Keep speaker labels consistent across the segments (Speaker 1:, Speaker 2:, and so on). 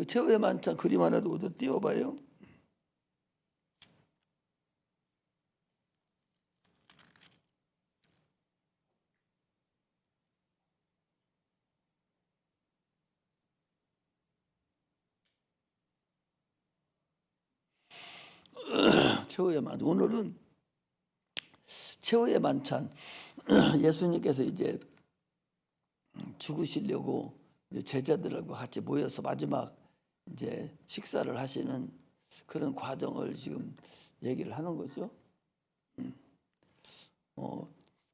Speaker 1: 최후의 만찬 그림 하나 도 띄워봐요. 최후의 만찬. 오늘은 최후의 만찬. 예수님께서 이제 죽으시려고 제자들하고 같이 모여서 마지막 이제 식사를 하시는 그런 과정을 지금 얘기를 하는 거죠.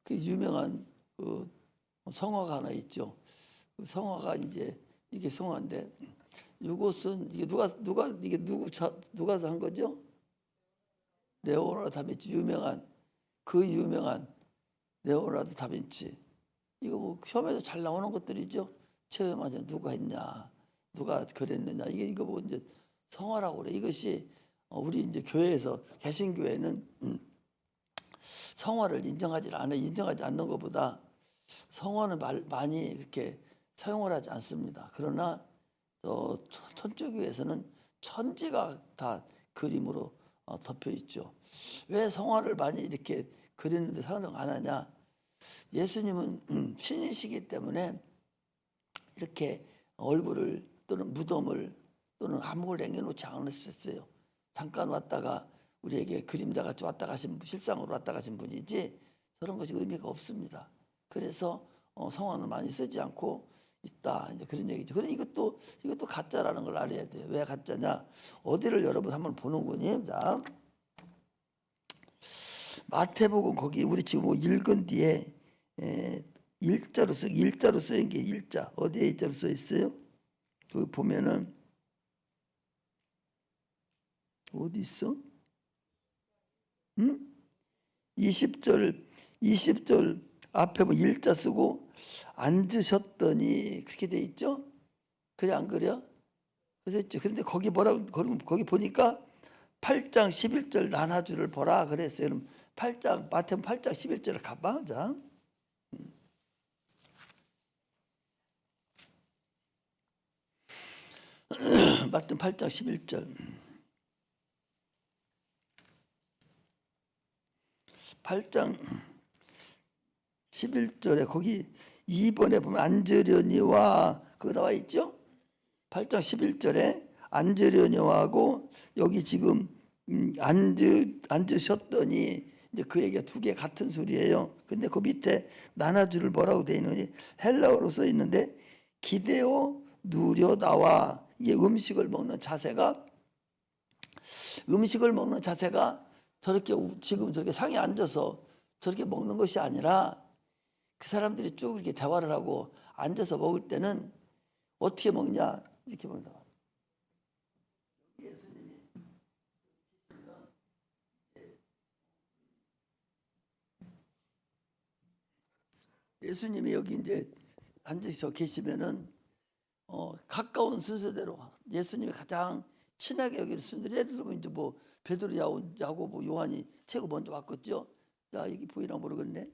Speaker 1: 그 유명한 그 성화가 하나 있죠. 그 성화가 이제 이게 성화인데 이것은 이게 누가 한 거죠? 레오나르도 다빈치 유명한 레오나르도 다빈치. 이거 뭐 시험에도 잘 나오는 것들이죠. 최후의 만찬 누가 했냐, 누가 그랬느냐. 이거 뭐 이제 성화라고 그래. 이것이 우리 이제 교회에서 개신교회는 성화를 인정하지 않는 것보다 성화는 많이 이렇게 사용을 하지 않습니다. 그러나 천주교에서는 천지가 다 그림으로 덮여 있죠. 왜 성화를 많이 이렇게 그리는데 사용 안 하냐? 예수님은 신이시기 때문에 이렇게 얼굴을 또는 무덤을 또는 암흑을 남겨놓지 않으셨어요. 잠깐 왔다가 우리에게 그림자같이 왔다 가신 실상으로 왔다 가신 분이지 저런 것이 의미가 없습니다. 그래서 성화는 많이 쓰지 않고 있다. 이제 그런 얘기죠. 그런데 이것도 가짜라는 걸 알아야 돼요. 왜 가짜냐? 어디를 여러분 한번 보는군요. 자, 마태복음 거기 우리 지금 읽은 뒤에 일자로 쓰인 게 일자. 어디에 일자로 써 있어요? 그 보면은 어디 있어? 20절 앞에 뭐 일자 쓰고 앉으셨더니 그렇게 돼 있죠? 그래 안 그래요? 그랬죠. 그런데 거기 거기 보니까 8장 11절 나눠주를 보라 그랬어요. 그럼 마태복음 8장 11절을 가봐. 자. 마태복음 8장 11절. 8장 11절에 거기 2번에 보면 앉으려니와 그거 나와 있죠? 8장 11절에 앉으려니와하고 여기 지금 앉으셨더니 이제 그 얘기가 두 개 같은 소리예요. 근데 그 밑에 나눠주를 뭐라고 되어 있는지 헬라어로 써 있는데 기대어 누려다와 이게 음식을 먹는 자세가 저렇게 지금 저렇게 상에 앉아서 저렇게 먹는 것이 아니라 그 사람들이 쭉 이렇게 대화를 하고 앉아서 먹을 때는 어떻게 먹냐 이렇게 먹는다. 예수님이 여기 이제 앉아서 계시면은 가까운 순서대로 예수님이 가장 친하게 여기는 순서대로 예를 들면 이제 뭐 베드로, 야고보, 요한이 최고 먼저 왔겠죠. 자, 여기 보이나 모르겠네.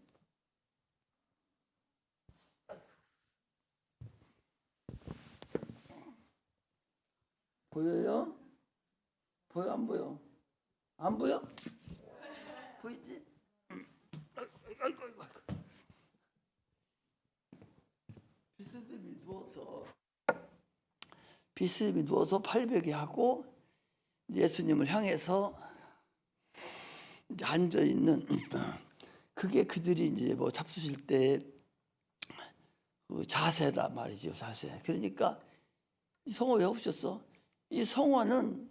Speaker 1: 보여요? 보여 안 보여? 안 보여? 보이지? 아이고. 비스듬히 누워서 팔베개 하고 예수님을 향해서 이제 앉아 있는 그게 그들이 이제 뭐 잡수실 때 그 자세라 말이죠. 자세. 그러니까 이 성화 왜 없었어? 이 성화는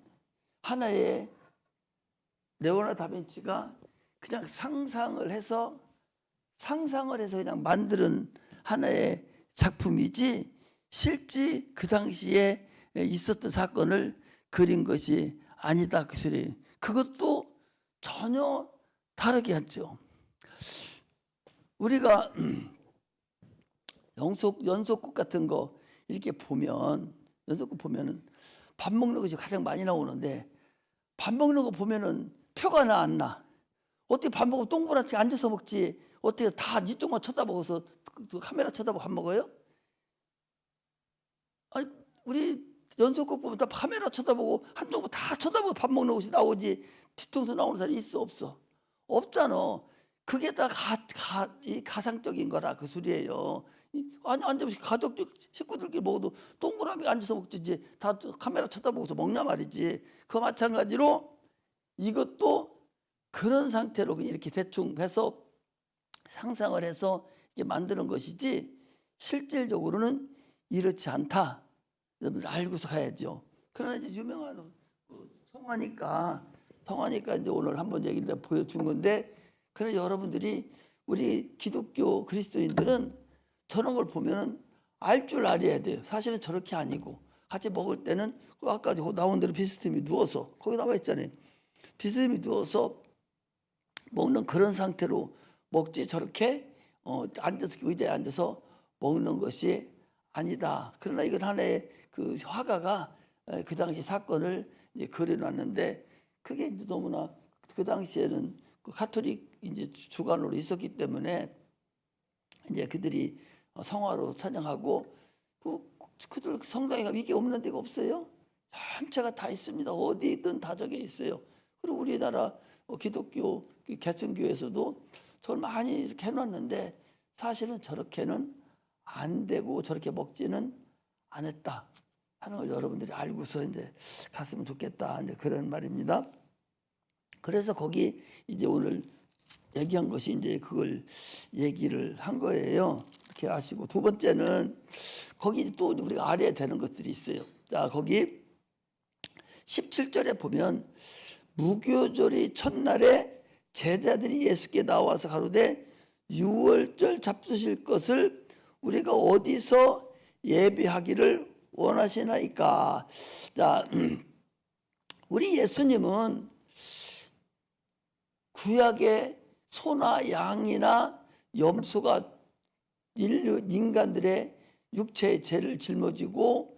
Speaker 1: 하나의 레오나르도 다빈치가 그냥 상상을 해서 그냥 만드는 하나의 작품이지 실제 그 당시에 있었던 사건을 그린 것이 아니다 그 소리. 그것도 전혀 다르게 했죠. 우리가 연속극 같은 거 이렇게 보면 연속극 보면은 밥 먹는 것이 가장 많이 나오는데 밥 먹는 거 보면은 표가 나 안 나? 어떻게 밥 먹고 동그랗게 앉아서 먹지? 어떻게 다 이쪽만 카메라 쳐다보고 밥 먹어요? 아니, 우리 연속극 보면 다 카메라 쳐다보고 한쪽 다 쳐다보고 밥 먹는 곳이 나오지 뒤통수 나오는 사람이 있어 없어? 없잖아. 그게 다 이 가상적인 거라 그 소리예요. 아니 앉아서 가족들 식구들끼리 먹어도 동그라미 앉아서 먹지 이제 다 카메라 쳐다보고서 먹냐 말이지. 그 마찬가지로 이것도 그런 상태로 그냥 이렇게 대충 해서 상상을 해서 이게 만드는 것이지 실질적으로는 이렇지 않다. 여러분들 알고서 가야죠. 그러나 이제 유명한 성화니까 이제 오늘 한번 얘기를 보여준 건데, 그래 여러분들이 우리 기독교 그리스도인들은 저런 걸 보면은 알 줄 알아야 돼요. 사실은 저렇게 아니고 같이 먹을 때는 아까 나온 대로 비스듬히 누워서 거기 나와 있잖아요. 비스듬히 누워서 먹는 그런 상태로 먹지 저렇게 앉아서 의자에 앉아서 먹는 것이 아니다. 그러나 이건 하나의 그 화가가 그 당시 사건을 이제 그려놨는데 그게 이제 너무나 그 당시에는 그 가톨릭 이제 주관으로 있었기 때문에 이제 그들이 성화로 찬양하고 그들 성당에 가면 이게 없는 데가 없어요. 전체가 다 있습니다. 어디든 다 적혀 있어요. 그리고 우리나라 기독교 개천교에서도 저걸 많이 이렇게 해놨는데 사실은 저렇게는 안 되고 저렇게 먹지는 않았다 하는 걸 여러분들이 알고서 이제 갔으면 좋겠다 이제 그런 말입니다. 그래서 거기 이제 오늘 얘기한 것이 이제 그걸 얘기를 한 거예요. 이렇게 아시고 두 번째는 거기 또 우리가 알아야 되는 것들이 있어요. 자, 거기 17절에 보면 무교절이 첫날에 제자들이 예수께 나와서 가로되 유월절 잡수실 것을 우리가 어디서 예비하기를 원하시나이까. 자, 우리 예수님은 구약의 소나 양이나 염소가 인간들의 육체의 죄를 짊어지고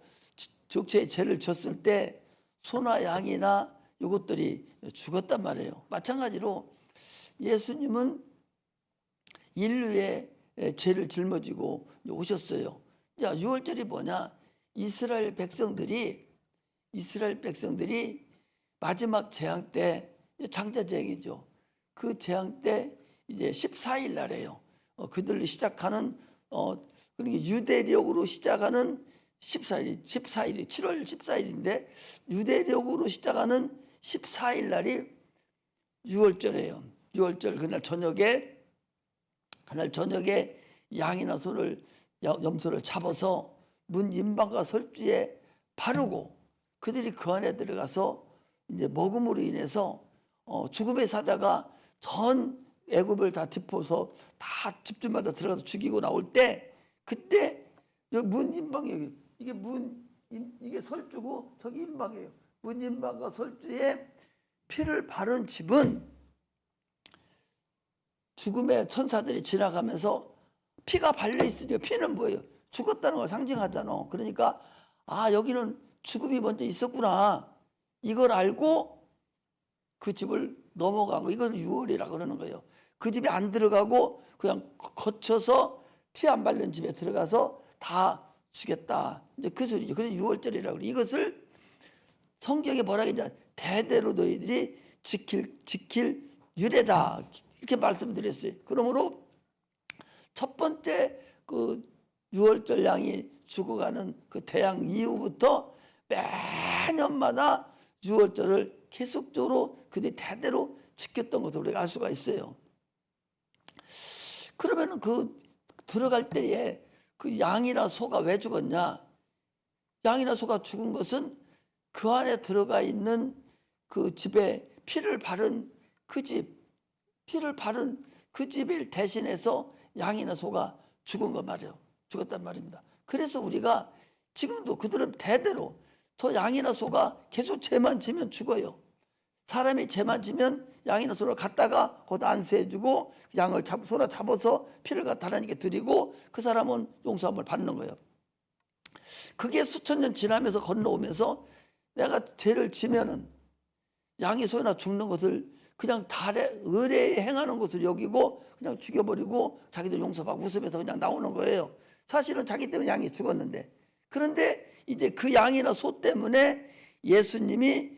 Speaker 1: 육체의 죄를 졌을 때 소나 양이나 이것들이 죽었단 말이에요. 마찬가지로 예수님은 인류의 죄를 짊어지고 오셨어요. 자, 유월절이 뭐냐? 이스라엘 백성들이 마지막 재앙 때 장자 재앙이죠. 그 재앙 때 이제 14일 날이에요. 그들이 시작하는 그러니까 유대력으로 시작하는 14일이 7월 14일인데 유대력으로 시작하는 14일 날이 유월절이에요. 유월절 그날 저녁에 양이나 소를 염소를 잡아서 문 임방과 설주에 바르고 그들이 그 안에 들어가서 이제 먹음으로 인해서 죽음의 사자가 전 애굽을 다 짚어서 다 집들마다 들어가서 죽이고 나올 때 그때 여기 문 임방에 이게 설주고 저기 임방이에요. 문 임방과 설주에 피를 바른 집은 죽음의 천사들이 지나가면서 피가 발려 있으니까 피는 뭐예요? 죽었다는 걸 상징하잖아. 그러니까 여기는 죽음이 먼저 있었구나. 이걸 알고 그 집을 넘어간 거. 이걸 유월이라고 그러는 거예요. 그 집에 안 들어가고 그냥 거쳐서 피 안 바른 집에 들어가서 다 죽였다. 이제 그 소리죠. 그래서 유월절이라고 그래요. 이것을 성경에 뭐라고 했냐? 대대로 너희들이 지킬 유래다. 이렇게 말씀드렸어요. 그러므로 첫 번째 그 유월절 양이 죽어가는 그 대양 이후부터 매년마다 유월절을 계속적으로 그들이 대대로 지켰던 것을 우리가 알 수가 있어요. 그러면은 그 들어갈 때에 그 양이나 소가 왜 죽었냐? 양이나 소가 죽은 것은 그 안에 들어가 있는 그 집에 피를 바른 그 집을 대신해서 양이나 소가 죽은 거 말이에요. 죽었단 말입니다. 그래서 우리가 지금도 그들은 대대로 저 양이나 소가 계속 죄만 지면 죽어요. 사람이 죄만 지면 양이나 소를 갖다가 거기다 안수해주고 양을 소나 잡아서 피를 갖다 하나님께 드리고 그 사람은 용서함을 받는 거예요. 그게 수천 년 지나면서 건너오면서 내가 죄를 지면은 양이 소나 죽는 것을 그냥 의뢰에 행하는 것을 여기고 그냥 죽여버리고 자기들 용서받고 웃으면서 그냥 나오는 거예요. 사실은 자기 때문에 양이 죽었는데 그런데 이제 그 양이나 소 때문에 예수님이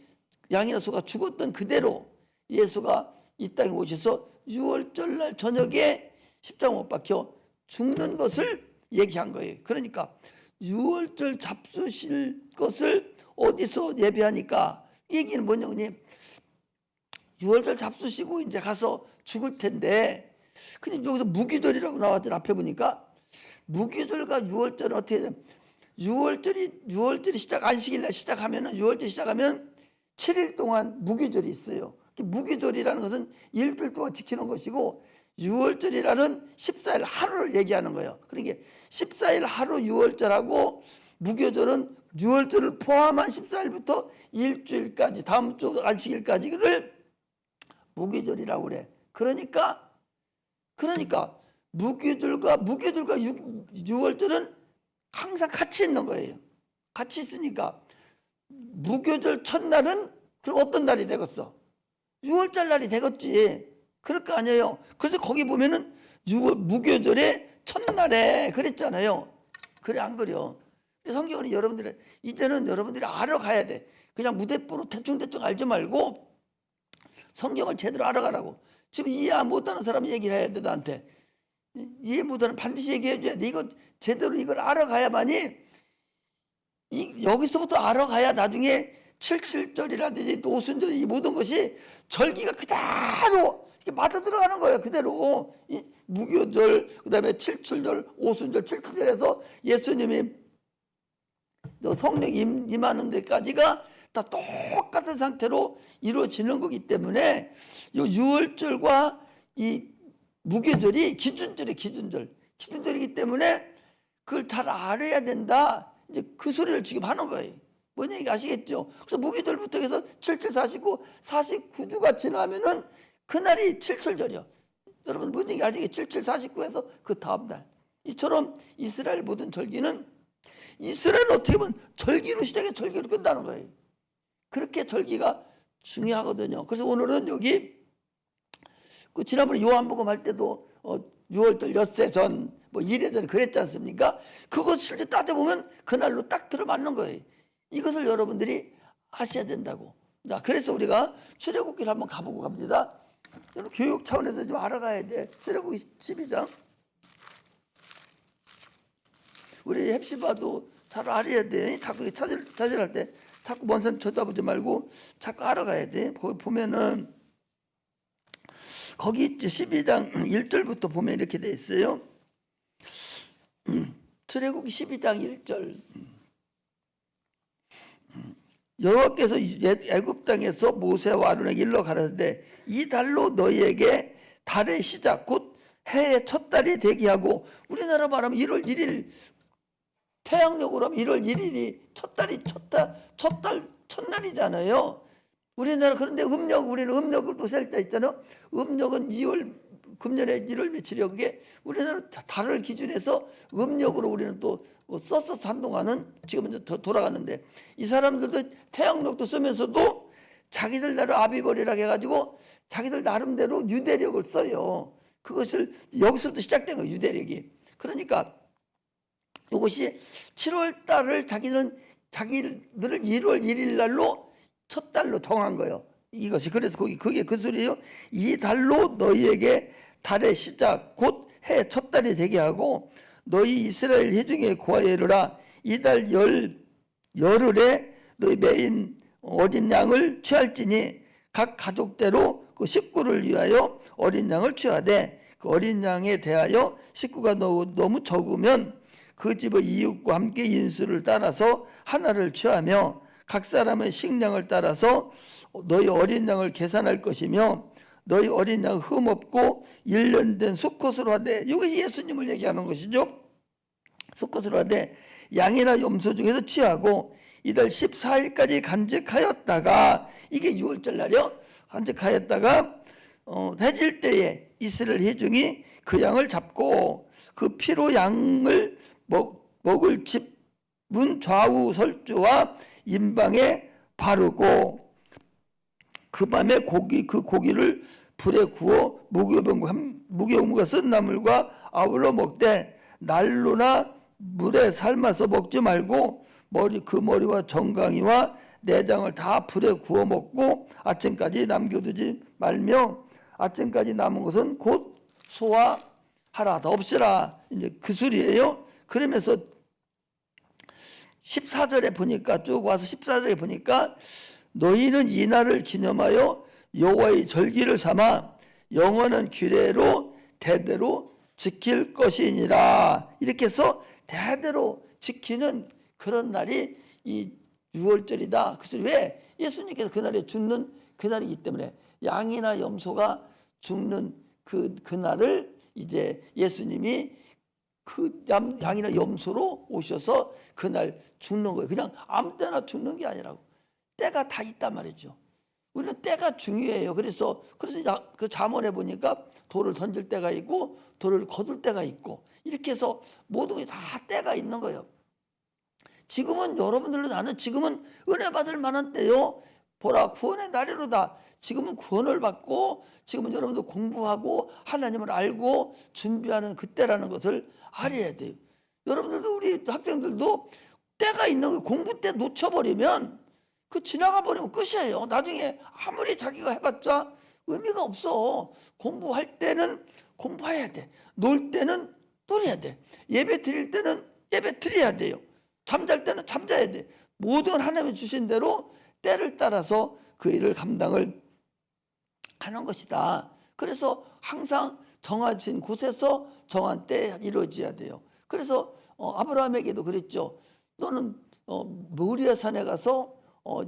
Speaker 1: 양이나 소가 죽었던 그대로 예수가 이 땅에 오셔서 유월절 날 저녁에 십자가 못 박혀 죽는 것을 얘기한 거예요. 그러니까 유월절 잡수실 것을 어디서 예배하니까 얘기는 뭐냐면 유월절 잡수시고 이제 가서 죽을 텐데, 근데 여기서 무기절이라고 나왔잖아. 앞에 보니까 무기절과 유월절은 어떻게 되냐면 유월절이 시작, 안식일날 시작하면은, 유월절 시작하면 7일 동안 무기절이 있어요. 무기절이라는 것은 일주일 동안 지키는 것이고, 유월절이라는 14일 하루를 얘기하는 거예요. 그러니까 14일 하루 유월절하고 무교절은 유월절을 포함한 14일부터 일주일까지, 다음 주 안식일까지를 무교절이라고 그래. 그러니까 무교절과 유월절은 항상 같이 있는 거예요. 같이 있으니까 무교절 첫날은 그럼 어떤 날이 되겠어? 유월절 날이 되겠지. 그럴 거 아니에요. 그래서 거기 보면은 무교절의 첫날에 그랬잖아요. 그래 안 그래요? 성경은 이제는 여러분들이 알아가야 돼. 그냥 무대뽀로 대충 알지 말고 성경을 제대로 알아가라고. 지금 이해 못하는 사람이 얘기해야 돼. 나한테 이해 못하는 반드시 얘기해 줘야 돼. 이거 제대로 이걸 알아가야만이, 여기서부터 알아가야 나중에 77절이라든지 오순절, 이 모든 것이 절기가 그대로 맞아 들어가는 거예요. 그대로 무교절, 그다음에 77절, 오순절, 77절에서 예수님이 성령 임하는 데까지가 다 똑같은 상태로 이루어지는 거기 때문에 이 유월절과 이 무교절이 기준절이기 때문에 그걸 잘 알아야 된다. 이제 그 소리를 지금 하는 거예요. 뭔 얘기 아시겠죠? 그래서 무교절부터 해서 77, 49, 49주가 지나면은 그날이 77절이요. 여러분 뭔 얘기 아시겠죠? 77, 49에서 그 다음날. 이처럼 이스라엘 모든 절기는, 이스라엘은 어떻게 보면 절기로 시작해서 절기로 끝나는 거예요. 그렇게 절기가 중요하거든요. 그래서 오늘은 여기 그 지난번에 요한복음 할 때도 6월절 엿새 전, 뭐 이래 전 그랬지 않습니까? 그것 실제 따져보면 그날로 딱 들어맞는 거예요. 이것을 여러분들이 아셔야 된다고. 자, 그래서 우리가 출애굽기를 한번 가보고 갑니다. 교육 차원에서 좀 알아가야 돼. 출애굽기 12장. 우리 헵시바도 잘 알아야 돼. 자꾸 찾으할 때 자꾸 먼 산 쳐다보지 말고 자꾸 알아가야 돼. 거기 보면은 거기 12장 1절부터 보면 이렇게 돼 있어요. 출애굽기 12장 1절. 여호와께서 애굽 땅에서 모세와 아론에게 일러 가라사대 이 달로 너희에게 달의 시작 곧 해의 첫 달이 되게 하고, 우리나라 말하면 1월 1일, 태양력으로 하면 1월 1일이 첫날이잖아요. 우리나라, 그런데 우리는 음력을 또 셀 때 있잖아요. 음력은 2월, 금년에 1월 며칠이요. 그게 우리나라 달을 기준해서 음력으로 우리는 또 썼어 한동안은. 지금은 더 돌아가는데, 이 사람들도 태양력도 쓰면서도 자기들 나름 아비벌이라고 해가지고 자기들 나름대로 유대력을 써요. 그것을 여기서부터 시작된 거예요, 유대력이. 그러니까 이것이 7월 달을 자기들을 1월 1일 날로 첫 달로 정한 거예요. 이것이. 그래서 그게 그 소리예요. 이 달로 너희에게 달의 시작 곧 해 첫 달이 되게 하고 너희 이스라엘 회중에 고하여 이르라. 이 달 열흘에 너희 매인 어린 양을 취할지니 각 가족대로 그 식구를 위하여 어린 양을 취하되 그 어린 양에 대하여 식구가 너무 적으면 그 집의 이웃과 함께 인수를 따라서 하나를 취하며 각 사람의 식량을 따라서 너희 어린 양을 계산할 것이며 너희 어린 양 흠없고 1년 된 수컷으로 하되, 이것이 예수님을 얘기하는 것이죠. 수컷으로 하되 양이나 염소 중에서 취하고 이달 14일까지 간직하였다가, 이게 6월절 날이요. 간직하였다가 해질 때에 이스라엘 회중이 그 양을 잡고 그 피로 양을 먹을 집문 좌우 설주와 임방에 바르고 그 밤에 그 고기를 불에 구워 무교병과 쓴 나물과 아울러 먹되 난로나 물에 삶아서 먹지 말고 그 머리와 정강이와 내장을 다 불에 구워 먹고 아침까지 남겨두지 말며 아침까지 남은 것은 곧 소화하라, 다 없애라, 이제 그 소리예요. 그러면서 14절에 보니까 쭉 와서 14절에 보니까 너희는 이 날을 기념하여 여호와의 절기를 삼아 영원한 규례로 대대로 지킬 것이니라. 이렇게 해서 대대로 지키는 그런 날이 이 6월절이다. 그래서 왜? 예수님께서 그날에 죽는 그날이기 때문에 양이나 염소가 죽는 그날을 이제 예수님이 그 양이나 염소로 오셔서 그날 죽는 거예요. 그냥 아무 때나 죽는 게 아니라고. 때가 다 있단 말이죠. 우리는 때가 중요해요. 그래서 그 잠언에 보니까 돌을 던질 때가 있고 돌을 거둘 때가 있고 이렇게 해서 모든 게 다 때가 있는 거예요. 지금은 여러분들도 나는 지금은 은혜 받을 만한 때요. 보라 구원의 날이로다. 지금은 구원을 받고 지금은 여러분들 공부하고 하나님을 알고 준비하는 그때라는 것을 알아야 돼요. 여러분들도 우리 학생들도 때가 있는 거예요. 공부 때 놓쳐버리면 그 지나가 버리면 끝이에요. 나중에 아무리 자기가 해봤자 의미가 없어. 공부할 때는 공부해야 돼. 놀 때는 놀아야 돼. 예배 드릴 때는 예배 드려야 돼요. 잠잘 때는 잠자야 돼. 모든 하나님이 주신 대로 때를 따라서 그 일을 감당을 하는 것이다. 그래서 항상 정해진 곳에서 정한 때에 이루어져야 돼요. 그래서 아브라함에게도 그랬죠. 너는 모리아 산에 가서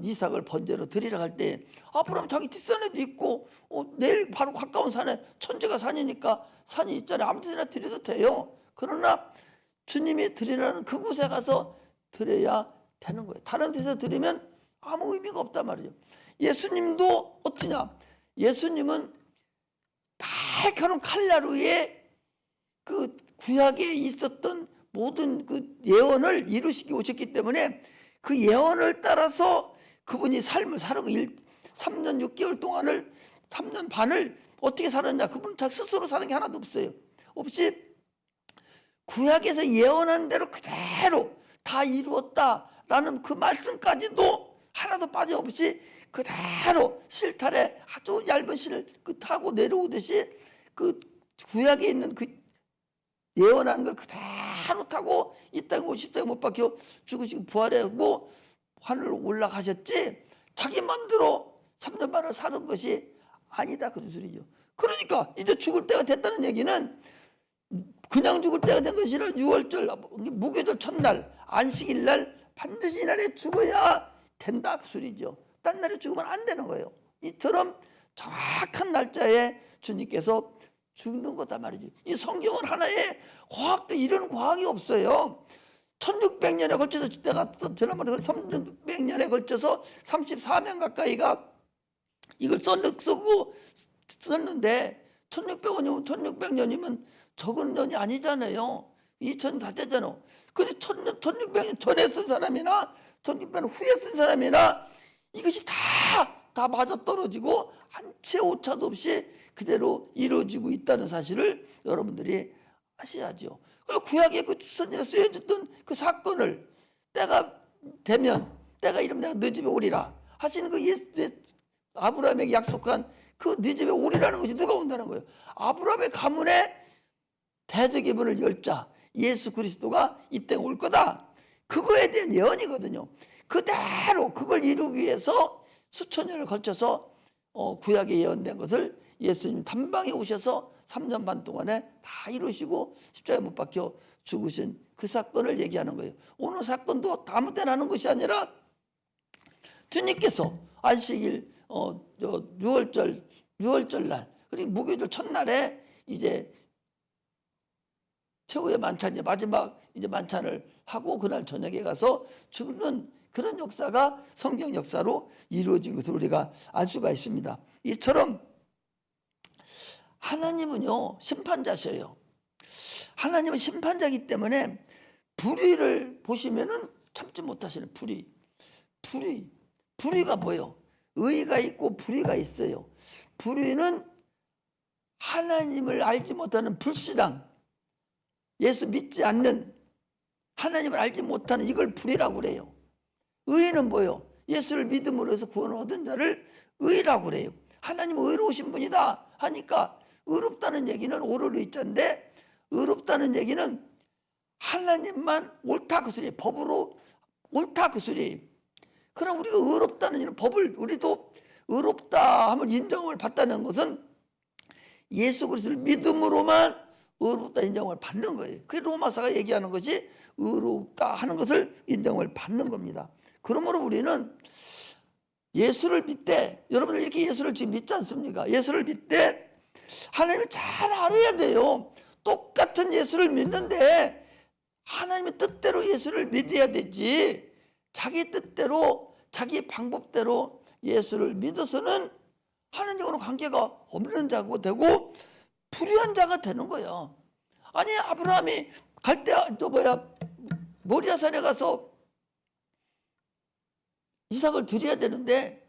Speaker 1: 이삭을 번제로 드리러 갈 때 아브라함 자기 뒷산에도 있고 내일 바로 가까운 산에 천지가 산이니까 산이 있잖아요. 아무 데나 드려도 돼요. 그러나 주님이 드리라는 그곳에 가서 드려야 되는 거예요. 다른 데서 드리면 아무 의미가 없단 말이죠. 예수님도 어떠냐? 예수님은 날카로운 칼날루의 그 구약에 있었던 모든 그 예언을 이루시기 오셨기 때문에 그 예언을 따라서 그분이 삶을 살고 3년 6개월 동안을 3년 반을 어떻게 살았냐? 그분은 다 스스로 사는 게 하나도 없어요. 없이 구약에서 예언한 대로 그대로 다 이루었다라는 그 말씀까지도 하나도 빠짐없이 그대로 실타래 아주 얇은 실을 타고 내려오듯이 그 구약에 있는 그 예언하는 걸 그대로 타고 이 땅에 50세에 못 박혀 죽으시고 부활하고 하늘로 올라가셨지 자기 마음대로 3년 반을 사는 것이 아니다 그런 소리죠. 그러니까 이제 죽을 때가 됐다는 얘기는 그냥 죽을 때가 된 것이 아니라 6월절 무교절 첫날 안식일날 반드시 이날에 죽어야 된다 그 소리죠. 딴 날에 죽으면 안 되는 거예요. 이처럼 정확한 날짜에 주님께서 죽는 거다 말이죠. 이 성경은 하나의 과학도 이런 과학이 없어요. 1600년에 걸쳐서 내가 지난번에 1600년에 걸쳐서 34명 가까이가 이걸 쓰고 썼는데 1600년이면 적은 년이 아니잖아요. 2000년 다 되잖아. 근데 1600년 전에 쓴 사람이나 1600년 후에 쓴 사람이나 이것이 다 맞아떨어지고 한 채 오차도 없이 그대로 이루어지고 있다는 사실을 여러분들이 아셔야죠. 그리고 구약의 그 선지에 쓰여졌던 그 사건을 때가 되면 때가 이르면 내가 너 집에 오리라 하시는 그 아브라함에게 약속한 그 네 집에 오리라는 것이 누가 온다는 거예요. 아브라함의 가문에 대적의 문을 열 자 예수 그리스도가 이 땅에 올 거다. 그거에 대한 예언이거든요. 그대로 그걸 이루기 위해서 수천 년을 걸쳐서 구약에 예언된 것을 예수님 단방에 오셔서 3년 반 동안에 다 이루시고 십자가에 못 박혀 죽으신 그 사건을 얘기하는 거예요. 오늘 사건도 아무 때나 하는 것이 아니라 주님께서 안식일 6월절 날 그리고 무교절 첫날에 이제 최후의 만찬 마지막 이제 만찬을 하고 그날 저녁에 가서 죽는 그런 역사가 성경 역사로 이루어진 것을 우리가 알 수가 있습니다. 이처럼 하나님은요 심판자셔요. 하나님은 심판자이기 때문에 불의를 보시면은 참지 못하시는 불의가 뭐예요? 의가 있고 불의가 있어요. 불의는 하나님을 알지 못하는 불신앙, 예수 믿지 않는 하나님을 알지 못하는 이걸 불이라고 그래요. 의인은 뭐요? 예수를 믿음으로 해서 구원을 얻은 자를 의라고 그래요. 하나님은 의로우신 분이다 하니까 의롭다는 얘기는 오를 의자인데, 의롭다는 얘기는 하나님만 옳다 그 소리예요. 법으로 옳다 그 소리예요. 그럼 우리가 의롭다는 이런 법을, 우리도 의롭다 함을 인정을 받다는 것은 예수 그리스도를 믿음으로만 의롭다 인정을 받는 거예요. 그게 로마서가 얘기하는 것이 의롭다 하는 것을 인정을 받는 겁니다. 그러므로 우리는 예수를 믿되, 여러분들 이렇게 예수를 지금 믿지 않습니까? 예수를 믿되 하나님을 잘 알아야 돼요. 똑같은 예수를 믿는데 하나님의 뜻대로 예수를 믿어야 되지, 자기 뜻대로 자기 방법대로 예수를 믿어서는 하나님하고는 관계가 없는 자가 되고 불의한 자가 되는 거예요. 아니, 아브라함이 갈 때 모리아산에 가서 이삭을 드려야 되는데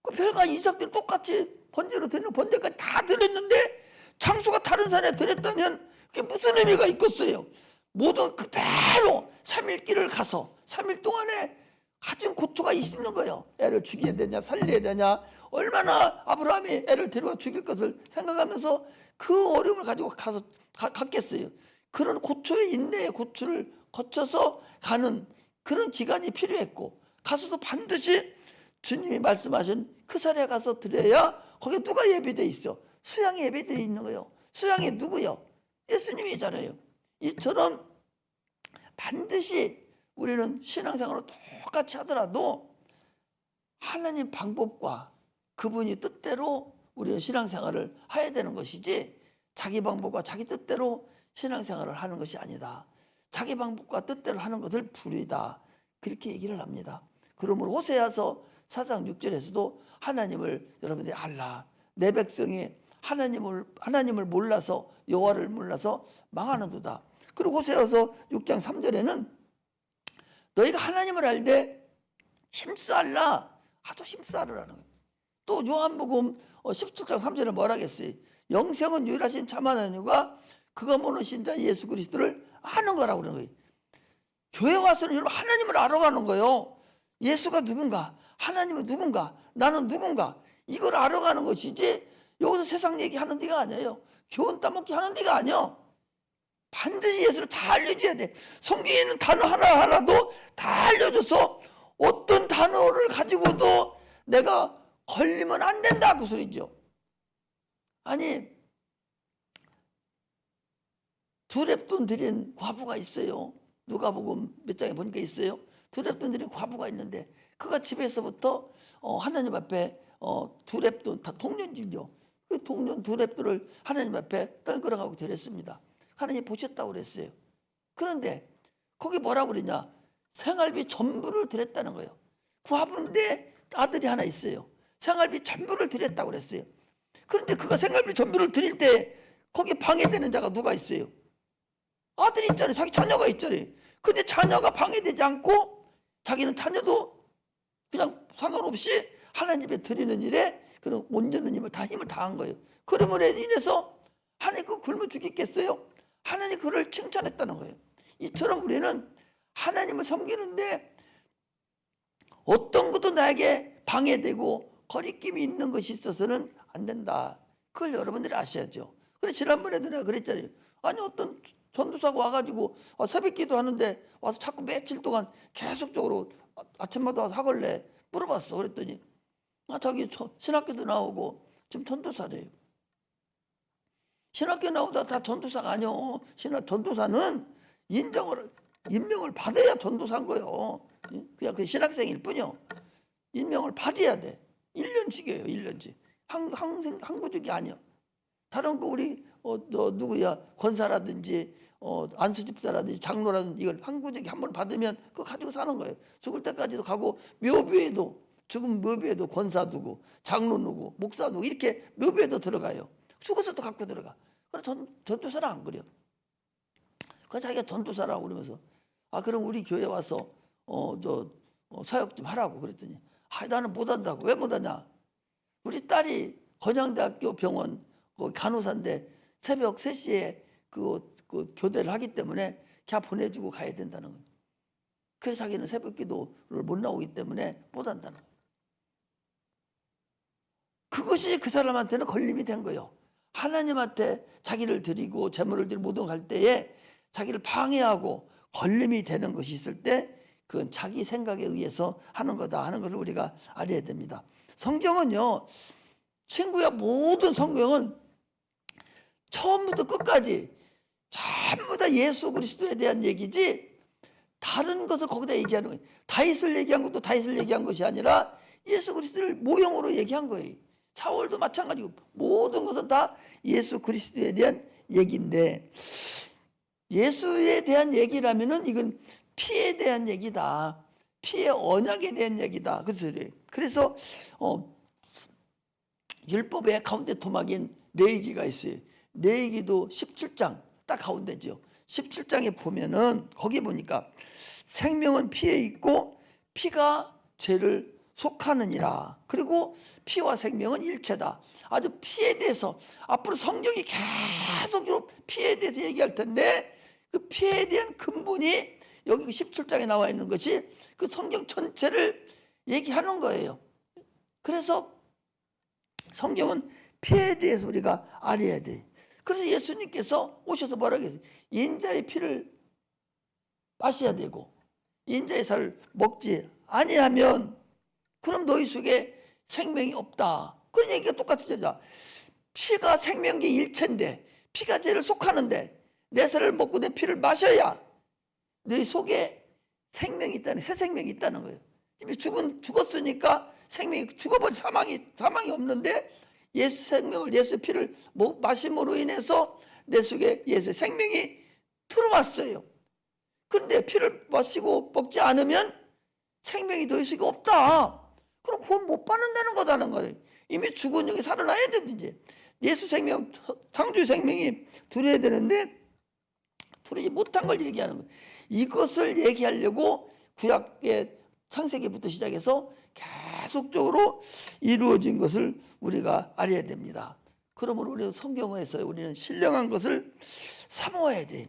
Speaker 1: 그 별과 이삭들이 똑같이 번제로 드리는 번제까지 다 드렸는데 장수가 다른 산에 드렸다면 그게 무슨 의미가 있겠어요? 모두 그대로 3일 길을 가서 3일 동안에 가진 고초가 있는 거예요. 애를 죽여야 되냐 살려야 되냐, 얼마나 아브라함이 애를 데려가 죽일 것을 생각하면서 그 어려움을 가지고 갔겠어요. 그런 고초의 인내의 고초를 거쳐서 가는 그런 기간이 필요했고, 가서도 반드시 주님이 말씀하신 그 산에 가서 드려야 거기에 누가 예배돼 있어? 수양이 예배돼 있는 거예요. 수양이 누구요? 예수님이잖아요. 이처럼 반드시 우리는 신앙생활을 똑같이 하더라도 하나님 방법과 그분이 뜻대로 우리는 신앙생활을 해야 되는 것이지, 자기 방법과 자기 뜻대로 신앙생활을 하는 것이 아니다. 자기 방법과 뜻대로 하는 것을 불의다, 그렇게 얘기를 합니다. 그러므로 호세아서 4장 6절에서도 하나님을 여러분들이 알라, 내 백성이 하나님을 몰라서, 여호와를 몰라서 망하는도다. 그리고 호세아서 6장 3절에는 너희가 하나님을 알되 힘쓰알라, 아주 힘쓰라는 거예요. 또 요한복음 17장 3절에 뭐라 했어요? 영생은 유일하신 참 하나님과 그가 모르신 자 예수 그리스도를 아는 거라고 그러는 거예요. 교회 와서는 여러분 하나님을 알아가는 거예요. 예수가 누군가, 하나님은 누군가, 나는 누군가, 이걸 알아가는 것이지 여기서 세상 얘기하는 데가 아니에요. 교훈 따먹기 하는 데가 아니에요. 반드시 예수를 다 알려줘야 돼. 성경에 있는 단어 하나하나도 다 알려줘서 어떤 단어를 가지고도 내가 걸리면 안 된다, 그 소리죠. 아니, 두 렙돈 드린 과부가 있어요. 누가복음 몇 장에 보니까 있어요. 두 렙돈 드린 과부가 있는데 그가 집에서부터 하나님 앞에 두 렙돈, 다 동년집이죠. 그 동년 두 렙돈을 하나님 앞에 떨그러가고 드렸습니다. 하나님 보셨다고 그랬어요. 그런데 거기 뭐라고 그러냐, 생활비 전부를 드렸다는 거예요. 과부인데 아들이 하나 있어요. 생활비 전부를 드렸다고 그랬어요. 그런데 그가 생활비 전부를 드릴 때 거기 방해되는 자가 누가 있어요? 아들이 있잖아요. 자기 자녀가 있잖아요. 근데 자녀가 방해되지 않고 자기는 자녀도 그냥 상관없이 하나님 앞에 드리는 일에 그런 온전한 힘을 다한 거예요. 그러므로 인해서 하나님 그거 굶어 죽겠어요? 하나님 그를 칭찬했다는 거예요. 이처럼 우리는 하나님을 섬기는데 어떤 것도 나에게 방해되고 거리낌이 있는 것이 있어서는 안 된다. 그걸 여러분들이 아셔야죠. 그래, 지난번에도 내가 그랬잖아요. 아니, 어떤 전도사가 와가지고 새벽 기도하는데 와서 자꾸 며칠 동안 계속적으로 아침마다 와서 하걸래 물어봤어. 그랬더니 저기 신학교도 나오고 지금 전도사래요. 신학교 나오다 다 전도사가 아니요. 전도사는 임명을 받아야 전도사인 거예요. 그냥 그 신학생일 뿐이요. 임명을 받아야 돼. 1년씩이에요. 1년씩. 항구직이 아니야. 다른 거 우리 누구야, 권사라든지 안수집사라든지 장로라든지 이걸 항구직이 한 번 받으면 그거 가지고 사는 거예요. 죽을 때까지도 가고, 묘비에도 죽은 묘비에도 권사 두고 장로 누구 목사 누구 이렇게 묘비에도 들어가요. 죽어서도 갖고 들어가. 그래, 전도사는 안 그래요. 그 자기가 전도사라고 그러면서 그럼 우리 교회 와서 사역 좀 하라고 그랬더니 나는 못한다고. 왜 못하냐? 우리 딸이 건양대학교 병원 간호사인데 새벽 3시에 그 교대를 하기 때문에 그냥 보내주고 가야 된다는 거예요. 그래서 자기는 새벽 기도를 못 나오기 때문에 못 한다는 거예요. 그것이 그 사람한테는 걸림이 된 거예요. 하나님한테 자기를 드리고 재물을 드리고 모든 걸 할 때에 자기를 방해하고 걸림이 되는 것이 있을 때 그건 자기 생각에 의해서 하는 거다 하는 것을 우리가 알아야 됩니다. 성경은요, 친구야, 모든 성경은 처음부터 끝까지 전부 다 예수 그리스도에 대한 얘기지 다른 것을 거기다 얘기하는 거예요. 다윗을 얘기한 것도 다윗을 얘기한 것이 아니라 예수 그리스도를 모형으로 얘기한 거예요. 사울도 마찬가지고 모든 것은 다 예수 그리스도에 대한 얘기인데, 예수에 대한 얘기라면은 이건 피에 대한 얘기다. 피의 언약에 대한 얘기다. 그래서 율법의 가운데 토막인 레위기가 있어요. 레위기도 17장 딱 가운데죠. 17장에 보면은 거기 보니까 생명은 피에 있고 피가 죄를 속하느니라. 그리고 피와 생명은 일체다. 아주 피에 대해서 앞으로 성경이 계속적으로 피에 대해서 얘기할 텐데 그 피에 대한 근본이 여기 17장에 나와 있는 것이 그 성경 전체를 얘기하는 거예요. 그래서 성경은 피에 대해서 우리가 알아야 돼. 그래서 예수님께서 오셔서 뭐라고 했어요? 인자의 피를 마셔야 되고 인자의 살을 먹지 아니하면 그럼 너희 속에 생명이 없다. 그런 얘기가 똑같으잖아. 피가 생명의 일체인데 피가 죄를 속하는데 내 살을 먹고 내 피를 마셔야 너희 속에 생명이 있다는, 새 생명이 있다는 거예요. 이미 죽었으니까 생명이 죽어버린 사망이 없는데 예수 생명을, 예수 피를 마심으로 인해서 내 속에 예수 생명이 들어왔어요. 그런데 피를 마시고 먹지 않으면 생명이 너희 속에 없다. 그럼 구원 못 받는다는 거다는 거예요. 이미 죽은 영이 살아나야 되는지 예수 생명, 창조의 생명이 들어야 되는데 들어지 못한 걸 얘기하는 거예요. 이것을 얘기하려고 구약의 창세기부터 시작해서 계속적으로 이루어진 것을 우리가 알아야 됩니다. 그러므로 우리는 성경에서 우리는 신령한 것을 사모해야 돼.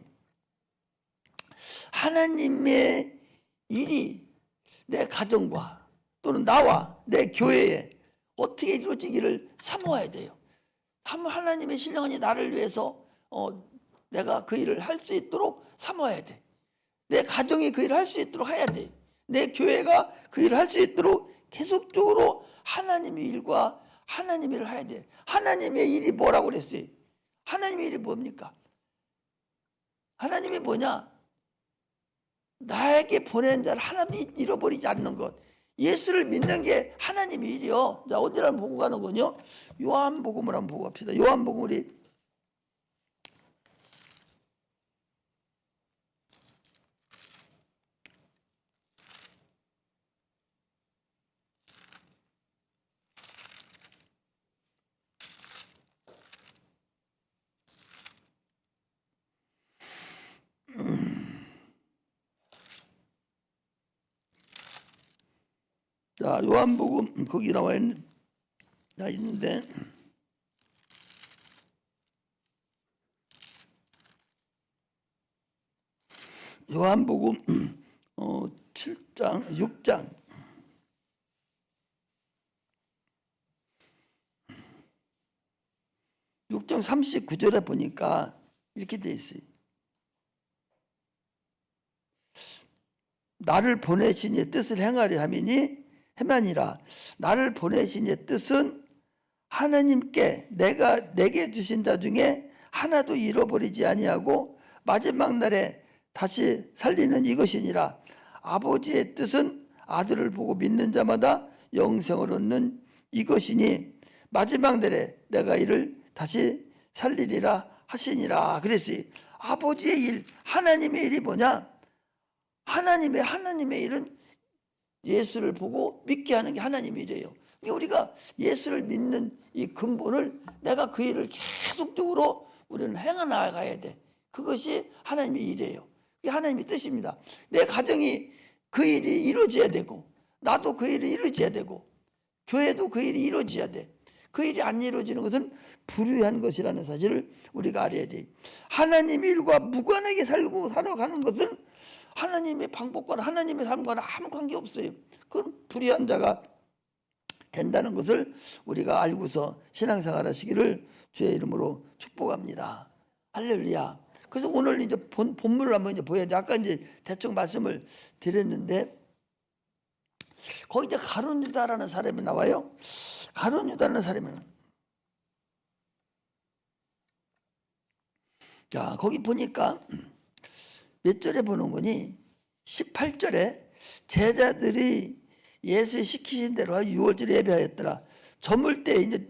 Speaker 1: 하나님의 일이 내 가정과 또는 나와 내 교회에 어떻게 이루어지기를 사모해야 돼요. 하나님의 신령한 이 나를 위해서 내가 그 일을 할 수 있도록 사모해야 돼. 내 가정이 그 일을 할 수 있도록 해야 돼. 내 교회가 그 일을 할 수 있도록 계속적으로 하나님의 일과 하나님의 일을 해야 돼. 하나님의 일이 뭐라고 그랬어요? 하나님의 일이 뭡니까? 하나님이 뭐냐? 나에게 보낸 자를 하나도 잃어버리지 않는 것. 예수를 믿는 게 하나님의 일이요. 자, 어디를 한번 보고 가는군요. 요한복음을 한번 보고 갑시다. 요한복음 우리 자, 요한복음 거기 나와 있는데 요한복음 7장 6장 39절에 보니까 이렇게 돼 있어요. 나를 보내신 이의 뜻을 행하려 함이니라. 나를 보내신 이의 뜻은 하나님께 내게 주신 자 중에 하나도 잃어버리지 아니하고 마지막 날에 다시 살리는 이것이니라. 아버지의 뜻은 아들을 보고 믿는 자마다 영생을 얻는 이것이니 마지막 날에 내가 이를 다시 살리리라 하시니라. 그랬어요. 아버지의 일, 하나님의 일이 뭐냐? 하나님의 일은 예수를 보고 믿게 하는 게 하나님의 일이에요. 우리가 예수를 믿는 이 근본을 내가 그 일을 계속적으로 우리는 행해나가야 돼. 그것이 하나님의 일이에요. 그게 하나님의 뜻입니다. 내 가정이 그 일이 이루어져야 되고 나도 그 일을 이루어져야 되고 교회도 그 일이 이루어져야 돼. 그 일이 안 이루어지는 것은 불의한 것이라는 사실을 우리가 알아야 돼. 하나님 일과 무관하게 살고 살아가는 것은 하나님의 방법과 하나님의 삶과는 아무 관계 없어요. 그건 불의한 자가 된다는 것을 우리가 알고서 신앙생활 하시기를 주의 이름으로 축복합니다. 할렐루야. 그래서 오늘 이제 본문을 한번 이제 보여야죠. 아까 이제 대충 말씀을 드렸는데 거기 이제 가룟 유다라는 사람이 나와요. 가룟 유다라는 사람은 자, 거기 보니까 몇 절에 보는 거니? 18절에 제자들이 예수의 시키신 대로 유월절 예배하였더라. 저물 때 이제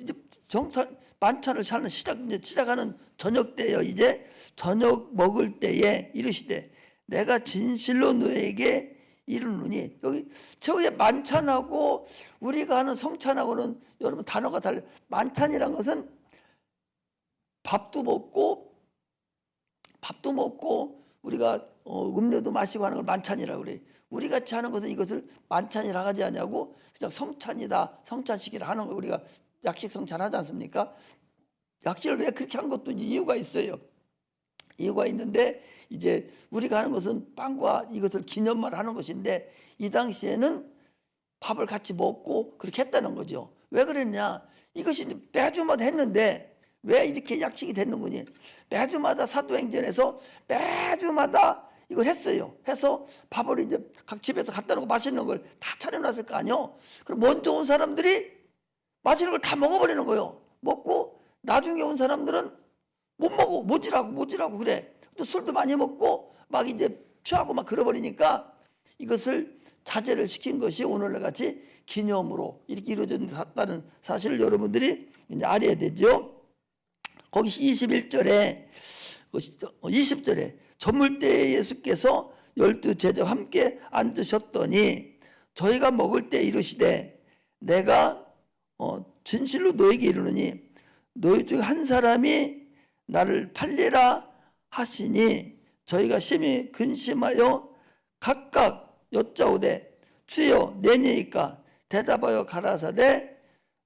Speaker 1: 정상 만찬을 차는 시작하는 저녁 때요. 이제 저녁 먹을 때에 이르시되 내가 진실로 너에게 이르노니. 여기 최후의 만찬하고 우리가 하는 성찬하고는 여러분 단어가 달라요. 만찬이란 것은 밥도 먹고 우리가 음료도 마시고 하는 걸 만찬이라고 그래. 우리 같이 하는 것은 이것을 만찬이라 하지 않냐고 그냥 성찬이다, 성찬식이라 하는 거. 우리가 약식 성찬 하지 않습니까? 약식을 왜 그렇게 한 것도 이유가 있어요. 이유가 있는데 이제 우리가 하는 것은 빵과 이것을 기념만 하는 것인데 이 당시에는 밥을 같이 먹고 그렇게 했다는 거죠. 왜 그랬냐? 이것이 매주마다 했는데 왜 이렇게 약식이 됐는 거니? 매주마다 사도행전에서 매주마다 이걸 했어요. 해서 밥을 이제 각 집에서 갖다 놓고 맛있는 걸 다 차려놨을 거 아니요. 그럼 먼저 온 사람들이 맛있는 걸 다 먹어버리는 거예요. 먹고 나중에 온 사람들은 못 먹어. 모지라고 그래. 또 술도 많이 먹고 막 이제 취하고 막 그러버리니까 이것을 자제를 시킨 것이 오늘날 같이 기념으로 이렇게 이루어졌다는 사실을 여러분들이 이제 알아야 되죠. 거기 21절에 20절에 저물 때에 예수께서 12 제자와 함께 앉으셨더니 저희가 먹을 때 이르시되 내가 진실로 너에게 이르노니 너희 중 한 사람이 나를 팔리라 하시니 저희가 심히 근심하여 각각 여짜오되 주여 내니이까 대답하여 가라사대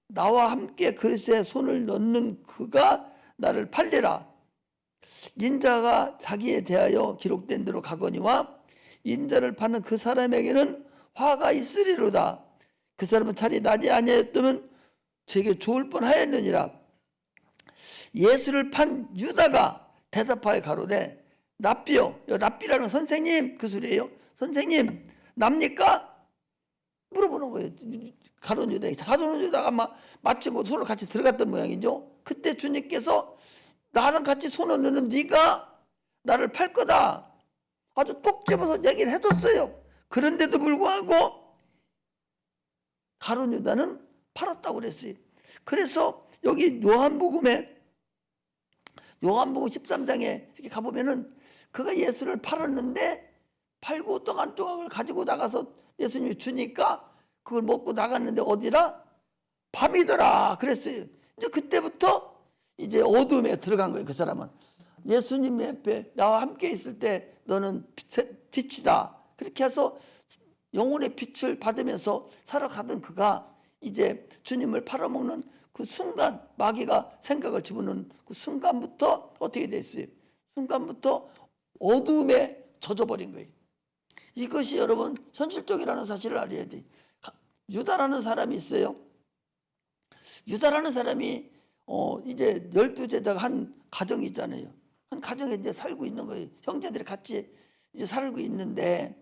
Speaker 1: 나와 함께 그릇에 손을 넣는 그가 나를 팔리라. 인자가 자기에 대하여 기록된 대로 가거니와 인자를 파는 그 사람에게는 화가 있으리로다. 그 사람은 차라리 나지 아니하였다면 제게 좋을 뻔하였느니라. 예수를 판 유다가 대답하여 가로되 납비요. 납비라는 선생님 그 소리예요. 선생님 납니까? 물어보는 거예요. 가룟 유다가 아마 마침 손을 같이 들어갔던 모양이죠. 그때 주님께서 나랑 같이 손을 넣는 네가 나를 팔 거다. 아주 똑 집어서 얘기를 해줬어요. 그런데도 불구하고 가룟 유다는 팔았다고 그랬어요. 그래서 여기 요한복음 13장에 이렇게 가보면은 그가 예수를 팔았는데 팔고 떡 한 조각을 가지고 나가서 예수님이 주니까 그걸 먹고 나갔는데 어디라? 밤이더라 그랬어요. 이제 그때부터 이제 어둠에 들어간 거예요. 그 사람은 예수님 옆에 나와 함께 있을 때 너는 빛이다. 그렇게 해서 영혼의 빛을 받으면서 살아가던 그가 이제 주님을 팔아먹는 그 순간 마귀가 생각을 집어넣는 그 순간부터 어떻게 됐어요? 순간부터 어둠에 젖어버린 거예요. 이것이 여러분 현실적이라는 사실을 알아야 돼요. 유다라는 사람이 있어요. 유다라는 사람이 이제 12제자가 한 가정이 있잖아요. 한 가정에 이제 살고 있는 거예요. 형제들이 같이 이제 살고 있는데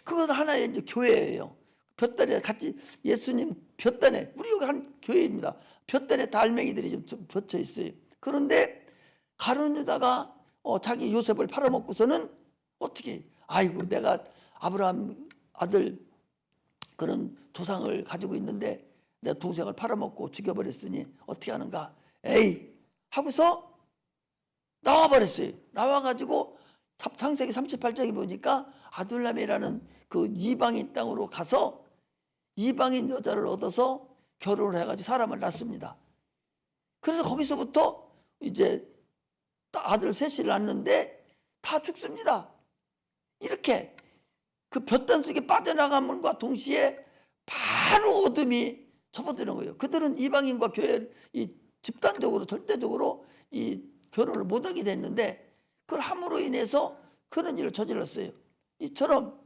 Speaker 1: 그건 하나의 이제 교회예요. 볕단에 같이 예수님 볕단에 우리 여기 한 교회입니다. 볕단에 달맹이들이 좀 붙여 있어요. 그런데 가룟 유다가 자기 요셉을 팔아먹고서는 어떻게 아이고 내가 아브라함 아들 그런 도상을 가지고 있는데 내 동생을 팔아먹고 죽여버렸으니 어떻게 하는가? 에이 하고서 나와버렸어요. 나와가지고 창세기 38장에 보니까 아둘람이라는 그 이방인 땅으로 가서 이방인 여자를 얻어서 결혼을 해가지고 사람을 낳습니다. 그래서 거기서부터 이제 아들 셋을 낳는데 다 죽습니다. 이렇게 그 볕단 속에 빠져나감과 동시에 바로 어둠이 접어드는 거예요. 그들은 이방인과 교회 이 집단적으로 절대적으로 이 결혼을 못하게 됐는데 그걸 함으로 인해서 그런 일을 저질렀어요. 이처럼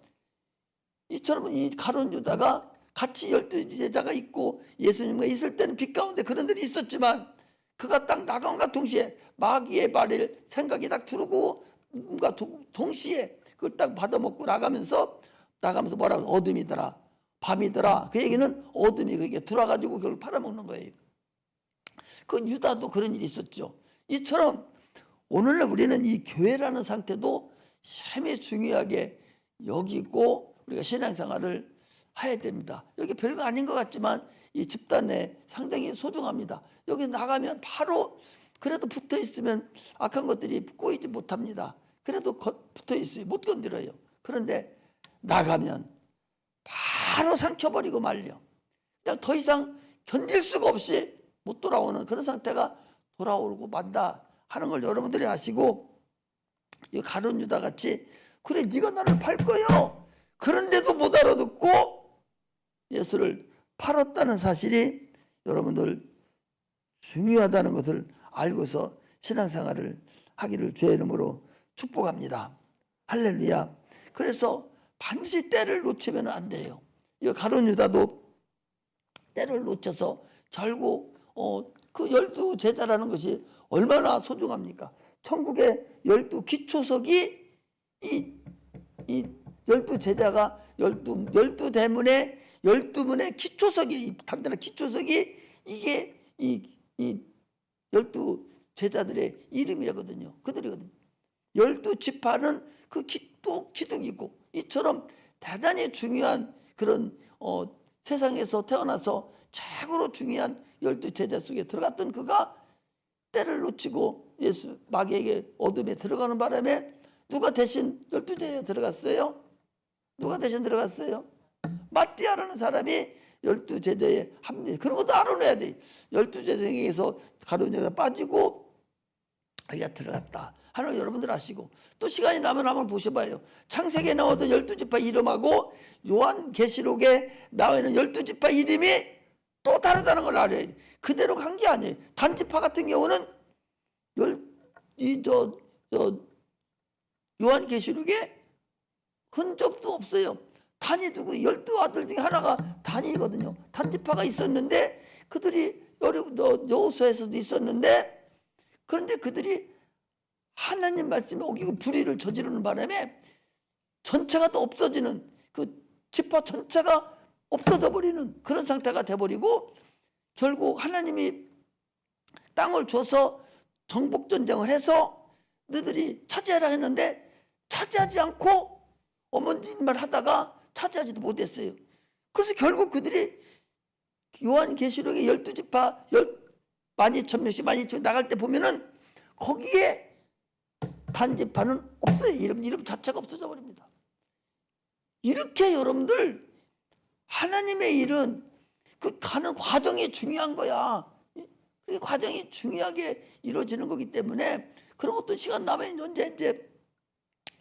Speaker 1: 이 가룟 유다가 같이 12제자가 있고 예수님과 있을 때는 빛 가운데 그런 들이 있었지만 그가 딱 나감과 동시에 마귀의 발을 생각이 딱 들고 뭔가 동시에 그걸 딱 받아먹고 나가면서 뭐라고 어둠이더라 밤이더라. 그 얘기는 어둠이 그게 들어와가지고 그걸 팔아먹는 거예요. 그 유다도 그런 일이 있었죠. 이처럼 오늘날 우리는 이 교회라는 상태도 참 중요하게 여기고 우리가 신앙생활을 해야 됩니다. 여기 별거 아닌 것 같지만 이 집단에 상당히 소중합니다. 여기 나가면 바로 그래도 붙어 있으면 악한 것들이 꼬이지 못합니다. 그래도 붙어 있어요. 못 건드려요. 그런데 나가면 바로 삼켜버리고 말려. 그냥 더 이상 견딜 수가 없이 못 돌아오는 그런 상태가 돌아오고 만다 하는 걸 여러분들이 아시고 이 가룟 유다 같이 그래 네가 나를 팔 거요. 그런데도 못 알아듣고 예수를 팔았다는 사실이 여러분들 중요하다는 것을 알고서 신앙생활을 하기를 주의 이름으로 축복합니다. 할렐루야. 그래서 반드시 때를 놓치면 안 돼요. 이 가룟 유다도 때를 놓쳐서 결국 그 12제자라는 것이 얼마나 소중합니까? 천국의 12기초석이 이 12제자가 12대문의 12문의 기초석이 당연한 기초석이 이게 이 12제자들의 이름이거든요. 그들이거든요. 12지파는 그 기둥이고 이처럼 대단히 중요한 그런 세상에서 태어나서 최고로 중요한 12제자 속에 들어갔던 그가 때를 놓치고 예수 마귀에게 어둠에 들어가는 바람에 누가 대신 12제자에 들어갔어요? 누가 대신 들어갔어요? 마띠아라는 사람이 12제자에 합류. 그런 것도 알아내야 돼. 12제자 중에서 가룟 유다가 빠지고 여기가 들어갔다 하는 걸 여러분들 아시고 또 시간이 나면 한번 보셔봐요. 창세기에 나오던 12지파 이름하고 요한계시록에 나와 있는 12지파 이름이 또 다르다는 걸 알아야 돼. 그대로 간 게 아니에요. 단지파 같은 경우는 요한계시록에 흔적도 없어요. 단이 두고 12아들 중에 하나가 단이거든요. 단지파가 있었는데 그들이 여호수아에서도 있었는데 그런데 그들이 하나님 말씀에 어기고 불의를 저지르는 바람에 전체가 또 없어지는 그 지파 전체가 없어져 버리는 그런 상태가 돼버리고 결국 하나님이 땅을 줘서 정복전쟁을 해서 너희들이 차지하라 했는데 차지하지 않고 어머니말 하다가 차지하지도 못했어요. 그래서 결국 그들이 요한계시록의 12지파 12,000명씩 나갈 때 보면은 거기에 단지파는 없어요. 이름 자체가 없어져 버립니다. 이렇게 여러분들 하나님의 일은 그 가는 과정이 중요한 거야. 그 과정이 중요하게 이루어지는 거기 때문에 그런 것도 시간 나면 언제 이제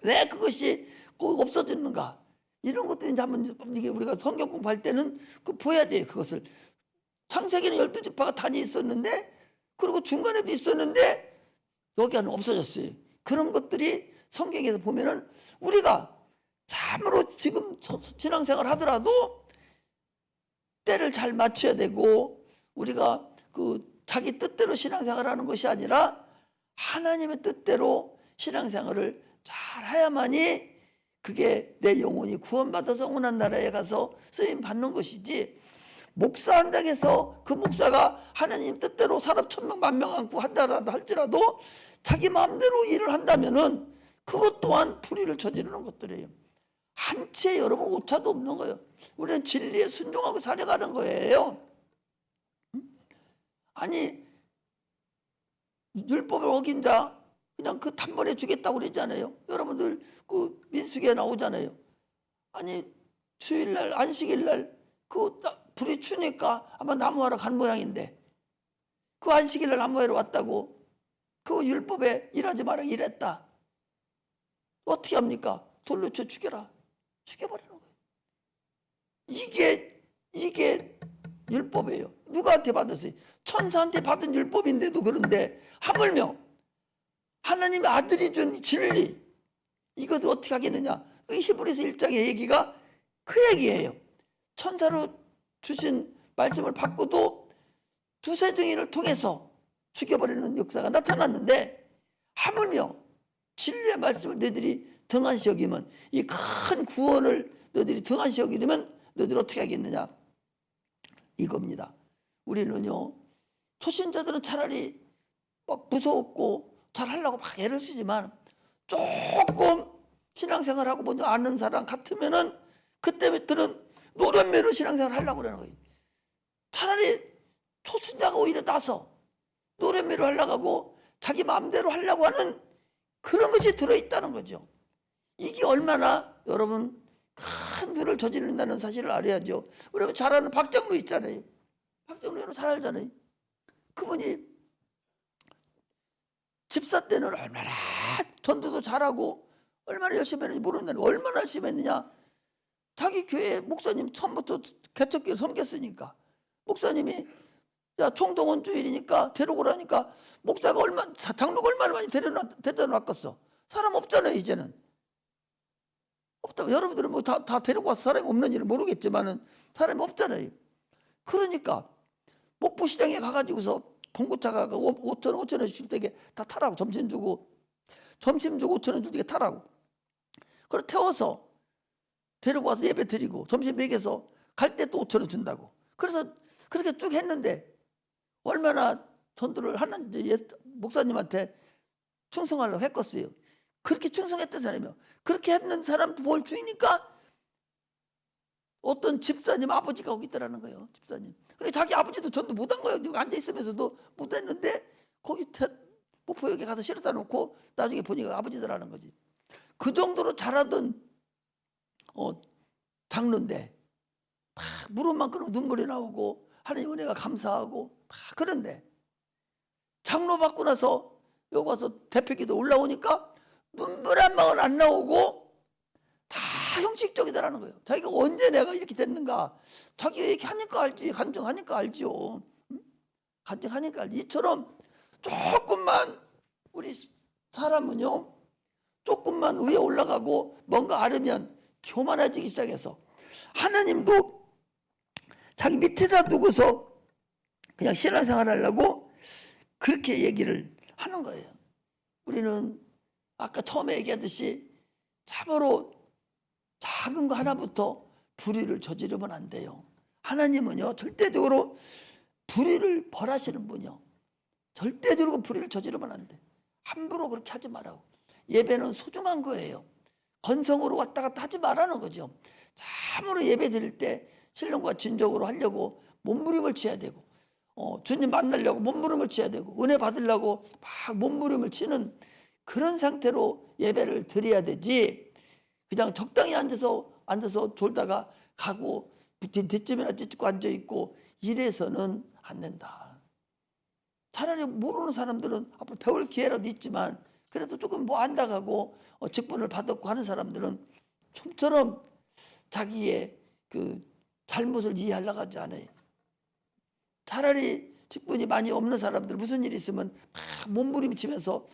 Speaker 1: 왜 그것이 꼭 없어지는가 이런 것도 이제 한번 이게 우리가 성경 공부할 때는 그 보여야 돼요. 그것을 창세기는 12지파가 단이 있었는데 그리고 중간에도 있었는데 여기는 없어졌어요. 그런 것들이 성경에서 보면은 우리가 참으로 지금 신앙생활 하더라도 때를 잘 맞춰야 되고 우리가 그 자기 뜻대로 신앙생활하는 것이 아니라 하나님의 뜻대로 신앙생활을 잘 해야만이 그게 내 영혼이 구원받아서 영원한 나라에 가서 쓰임 받는 것이지 목사 한다고 해서 그 목사가 하나님 뜻대로 사람 1,000명, 10,000명 안고 한다라도 할지라도 자기 마음대로 일을 한다면은 그것 또한 불의를 저지르는 것들이에요. 한치의 여러분 오차도 없는 거예요. 우리는 진리에 순종하고 살아가는 거예요. 아니 율법을 어긴 자 그냥 그 단번에 주겠다고 그러잖아요. 여러분들 그 민수기에 나오잖아요. 아니 주일날 안식일날 그 불이 추니까 아마 나무하러 간 모양인데 그 안식일날 나무하러 왔다고 그 율법에 일하지 마라 이랬다. 어떻게 합니까? 돌로 쳐 죽여라. 죽여버리는 거예요. 이게 율법이에요. 누구한테 받았어요? 천사한테 받은 율법인데도 그런데 하물며 하나님의 아들이 준 진리, 이것을 어떻게 하겠느냐? 히브리서 1장의 얘기가 그 얘기예요. 천사로 주신 말씀을 받고도 두세 증인을 통해서 죽여버리는 역사가 나타났는데, 하물며 진리의 말씀을 너희들이 등한시 여기면, 이 큰 구원을 너희들이 등한시 여기려면 너희들이 어떻게 하겠느냐? 이겁니다. 우리는요, 초신자들은 차라리 막 무서웠고 잘하려고 막 애를 쓰지만, 조금 신앙생활하고 먼저 아는 사람 같으면은 그때부터는 노련미로 신앙생활 하려고 그러는 거예요. 차라리 초신자가 오히려 나서 노련미로 하려고 하고 자기 마음대로 하려고 하는 그런 것이 들어있다는 거죠. 이게 얼마나 여러분 큰 일을 저지른다는 사실을 알아야죠. 여러분 잘 아는 박정루 있잖아요. 박정루 여러분 잘 알잖아요. 그분이 집사 때는 얼마나 전도도 잘하고 얼마나 열심히 했는지 모르는데, 얼마나 열심히 했느냐? 자기 교회 목사님 처음부터 개척교회 섬겼으니까 목사님이 야 총동원 주일이니까 데려오라니까 목사가 장로가 얼마나 많이 데려다 놨겠어. 사람 없잖아요. 이제는 없다. 여러분들은 뭐 다 데리고 와서 사람이 없는지는 모르겠지만은 사람이 없잖아요. 그러니까 목포시장에 가가지고서 봉고차가 5,000원 줄 때게 다 타라고. 점심 주고 5,000원 줄 때게 타라고. 그걸 태워서 데리고 와서 예배 드리고 점심 먹여서 갈 때 또 5,000원 준다고. 그래서 그렇게 쭉 했는데 얼마나 전도를 하는지 목사님한테 충성하려고 했겠어요. 그렇게 충성했던 사람이요. 그렇게 했는 사람도 뭘 주니까 어떤 집사님 아버지가 거기 있더라는 거예요. 집사님. 그래 자기 아버지도 전도 못한 거예요. 여기 앉아 있으면서도 못했는데 거기 목포역에 가서 실어다 놓고 나중에 보니까 아버지더라는 거지. 그 정도로 잘하던 장로인데 막 무릎만 끊으면 눈물이 나오고 하나님 은혜가 감사하고 막 그런데 장로 받고 나서 여기 와서 대표기도 올라오니까 눈물 한 방울 안 나오고 다 형식적이다라는 거예요. 자기가 언제 내가 이렇게 됐는가. 자기가 이렇게 하니까 알지. 간증하니까 알죠. 간증하니까 알지. 이처럼 조금만 우리 사람은요, 조금만 위에 올라가고 뭔가 알으면 교만해지기 시작해서 하나님도 자기 밑에다 두고서 그냥 신앙생활 하려고 그렇게 얘기를 하는 거예요. 우리는 아까 처음에 얘기하듯이 참으로 작은 거 하나부터 불의를 저지르면 안 돼요. 하나님은요 절대적으로 불의를 벌하시는 분이요. 절대적으로 불의를 저지르면 안 돼. 함부로 그렇게 하지 말라고. 예배는 소중한 거예요. 건성으로 왔다 갔다 하지 말라는 거죠. 참으로 예배 드릴 때 신령과 진정으로 하려고 몸부림을 쳐야 되고, 주님 만나려고 몸부림을 쳐야 되고, 은혜 받으려고 막 몸부림을 치는 그런 상태로 예배를 드려야 되지, 그냥 적당히 앉아서 졸다가 가고 뒷짐이나 찢고 앉아있고 이래서는 안 된다. 차라리 모르는 사람들은 앞으로 배울 기회라도 있지만 그래도 조금 뭐 안다가고 직분을 받았고 하는 사람들은 좀처럼 자기의 그 잘못을 이해하려고 하지 않아요. 차라리 직분이 많이 없는 사람들 무슨 일이 있으면 막 몸부림치면서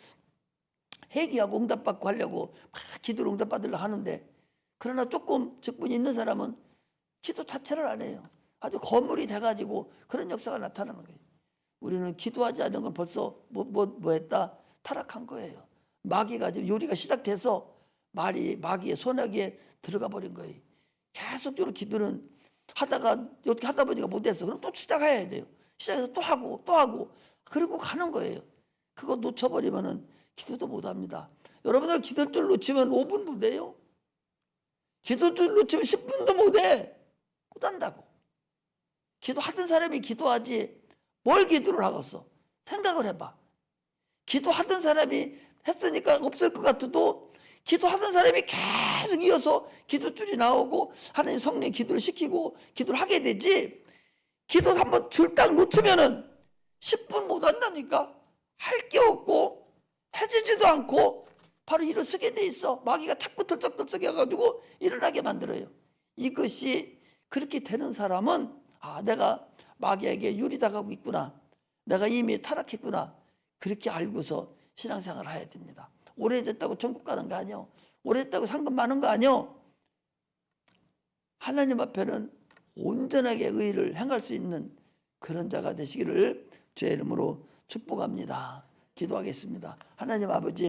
Speaker 1: 회개하고 응답받고 하려고 막 기도로 응답받으려고 하는데, 그러나 조금 직분이 있는 사람은 기도 자체를 안 해요. 아주 거물이 돼가지고 그런 역사가 나타나는 거예요. 우리는 기도하지 않는 건 벌써 뭐 했다? 타락한 거예요. 마귀가 지금 요리가 시작돼서 마귀의 소나기에 들어가 버린 거예요. 계속적으로 기도는 하다가 어떻게 하다 보니까 못했어. 그럼 또 시작해야 돼요. 시작해서 또 하고 그리고 가는 거예요. 그거 놓쳐버리면은 기도도 못합니다. 여러분들 기도줄 놓치면 5분 못해요. 기도줄 놓치면 10분도 못해. 못한다고. 기도하던 사람이 기도하지 뭘 기도를 하겠어. 생각을 해봐. 기도하던 사람이 했으니까 없을 것 같아도 기도하던 사람이 계속 이어서 기도줄이 나오고 하나님 성령 기도를 시키고 기도를 하게 되지, 기도 한번 줄 딱 놓치면은 10분 못한다니까. 할 게 없고 해지지도 않고 바로 일어서게 돼 있어. 마귀가 탁구 털썩털썩 해가지고 일어나게 만들어요. 이것이 그렇게 되는 사람은 아, 내가 마귀에게 유리당하고 있구나. 내가 이미 타락했구나. 그렇게 알고서 신앙생활을 해야 됩니다. 오래됐다고 천국 가는 거 아니요. 오래됐다고 상금 많은 거 아니요. 하나님 앞에는 온전하게 의를 행할 수 있는 그런 자가 되시기를 주의 이름으로 축복합니다. 기도하겠습니다. 하나님 아버지,